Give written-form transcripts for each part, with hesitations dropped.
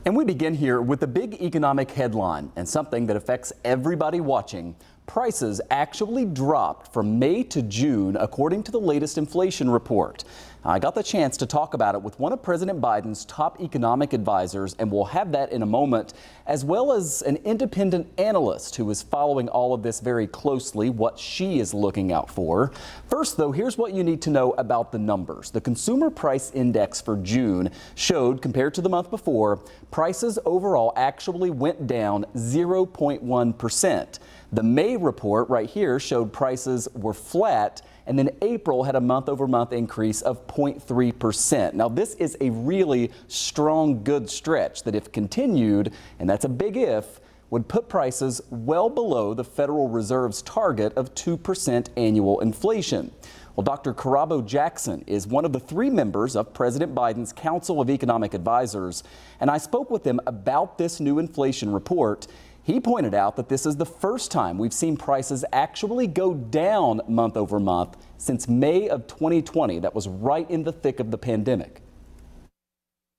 And we begin here with a big economic headline and something that affects everybody watching. Prices actually dropped from May to June, according to the latest inflation report. I got the chance to talk about it with one of President Biden's top economic advisors, and we'll have that in a moment, as well as an independent analyst who is following all of this very closely, what she is looking out for. First, though, here's what you need to know about the numbers. The Consumer Price Index for June showed, compared to the month before, prices overall actually went down 0.1%. The May report right here showed prices were flat, and then April had a month-over-month increase of 0.3%. Now, this is a really strong, good stretch that, if continued, and that's a big if, would put prices well below the Federal Reserve's target of 2% annual inflation. Well, Dr. Kirabo Jackson is one of the three members of President Biden's Council of Economic Advisors, and I spoke with him about this new inflation report. He pointed out that this is the first time we've seen prices actually go down month over month since May of 2020. That was right in the thick of the pandemic.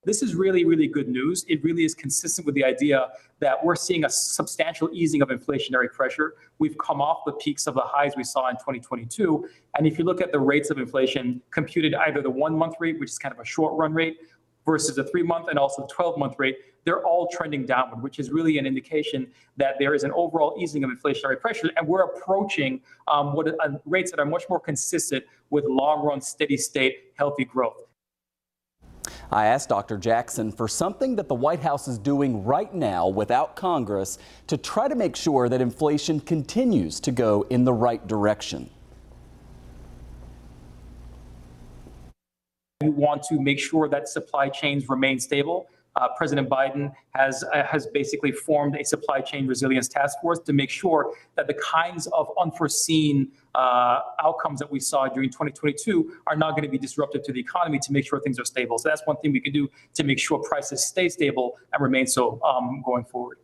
This is really, really good news. It really is consistent with the idea that we're seeing a substantial easing of inflationary pressure. We've come off the peaks of the highs we saw in 2022. And if you look at the rates of inflation computed, either the 1 month rate, which is kind of a short run rate, versus the 3 month and also the 12-month rate, they're all trending downward, which is really an indication that there is an overall easing of inflationary pressure. And we're approaching rates that are much more consistent with long-run, steady-state, healthy growth. I asked Dr. Jackson for something that the White House is doing right now without Congress to try to make sure that inflation continues to go in the right direction. We want to make sure that supply chains remain stable. President Biden has basically formed a supply chain resilience task force to make sure that the kinds of unforeseen outcomes that we saw during 2022 are not going to be disruptive to the economy, to make sure things are stable. So that's one thing we can do to make sure prices stay stable and remain so going forward.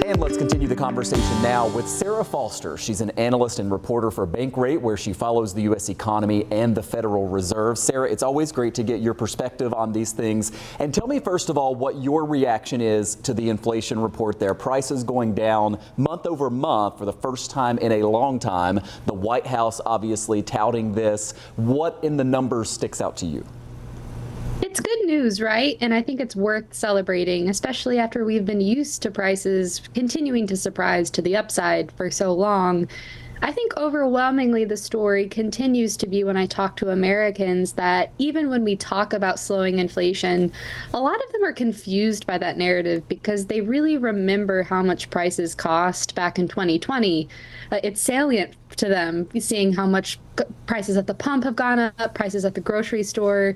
And let's continue the conversation now with Sarah Foster. She's an analyst and reporter for Bankrate, where she follows the U.S. economy and the Federal Reserve. Sarah, it's always great to get your perspective on these things. And tell me, first of all, what your reaction is to the inflation report there. Prices going down month over month for the first time in a long time. The White House obviously touting this. What in the numbers sticks out to you? It's good news, right? And I think it's worth celebrating, especially after we've been used to prices continuing to surprise to the upside for so long. I think overwhelmingly the story continues to be, when I talk to Americans, that even when we talk about slowing inflation, a lot of them are confused by that narrative because they really remember how much prices cost back in 2020. It's salient to them, seeing how much prices at the pump have gone up, prices at the grocery store.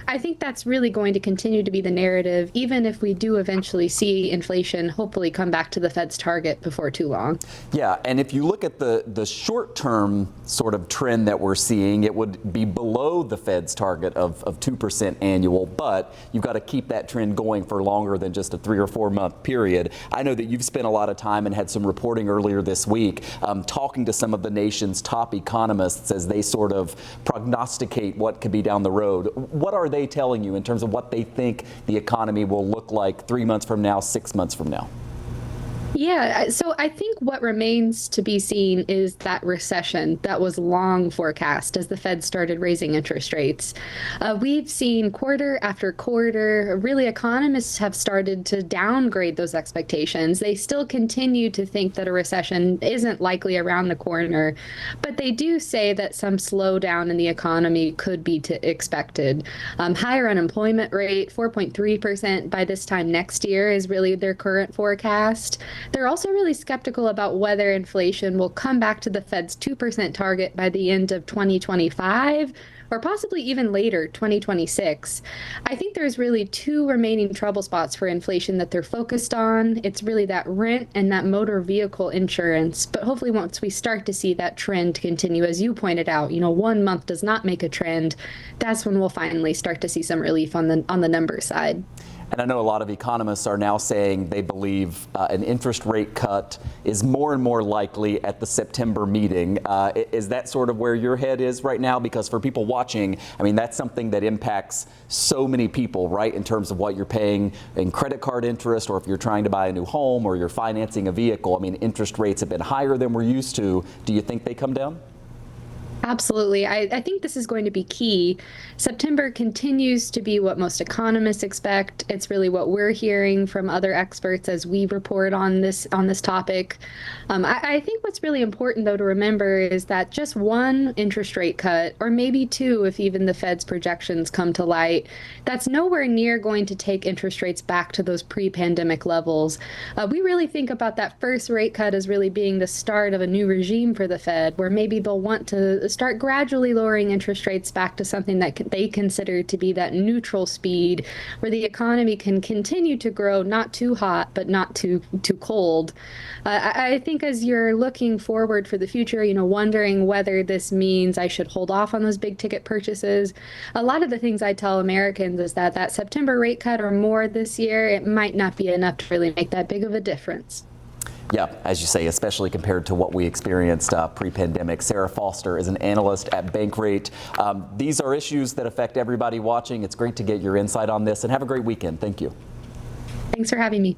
I think that's really going to continue to be the narrative, even if we do eventually see inflation hopefully come back to the Fed's target before too long. Yeah, and if you look at the short-term sort of trend that we're seeing, it would be below the Fed's target of 2% annual, but you've got to keep that trend going for longer than just a 3 or 4 month period. I know that you've spent a lot of time and had some reporting earlier this week talking to some of the nation's top economists as they sort of prognosticate what could be down the road. What are they telling you in terms of what they think the economy will look like 3 months from now, 6 months from now? Yeah, so I think what remains to be seen is that recession that was long forecast as the Fed started raising interest rates. We've seen quarter after quarter, really economists have started to downgrade those expectations. They still continue to think that a recession isn't likely around the corner, but they do say that some slowdown in the economy could be expected. Higher unemployment rate, 4.3% by this time next year, is really their current forecast. They're also really skeptical about whether inflation will come back to the Fed's 2% target by the end of 2025 or possibly even later, 2026. I think there's really two remaining trouble spots for inflation that they're focused on. It's really that rent and that motor vehicle insurance. But hopefully once we start to see that trend continue, as you pointed out, 1 month does not make a trend. That's when we'll finally start to see some relief on the numbers side. And I know a lot of economists are now saying they believe an interest rate cut is more and more likely at the September meeting. Is that sort of where your head is right now? Because for people watching, I mean, that's something that impacts so many people, right, in terms of what you're paying in credit card interest, or if you're trying to buy a new home or you're financing a vehicle. I mean, interest rates have been higher than we're used to. Do you think they come down? Absolutely. I think this is going to be key. September continues to be what most economists expect. It's really what we're hearing from other experts as we report on this topic. I think what's really important, though, to remember is that just one interest rate cut, or maybe two if even the Fed's projections come to light, that's nowhere near going to take interest rates back to those pre-pandemic levels. We really think about that first rate cut as really being the start of a new regime for the Fed, where maybe they'll want to start gradually lowering interest rates back to something that they consider to be that neutral speed, where the economy can continue to grow, not too hot, but not too cold. I think as you're looking forward for the future, wondering whether this means I should hold off on those big ticket purchases, a lot of the things I tell Americans is that September rate cut or more this year, it might not be enough to really make that big of a difference. Yeah, as you say, especially compared to what we experienced pre-pandemic. Sarah Foster is an analyst at Bankrate. These are issues that affect everybody watching. It's great to get your insight on this, and have a great weekend. Thank you. Thanks for having me.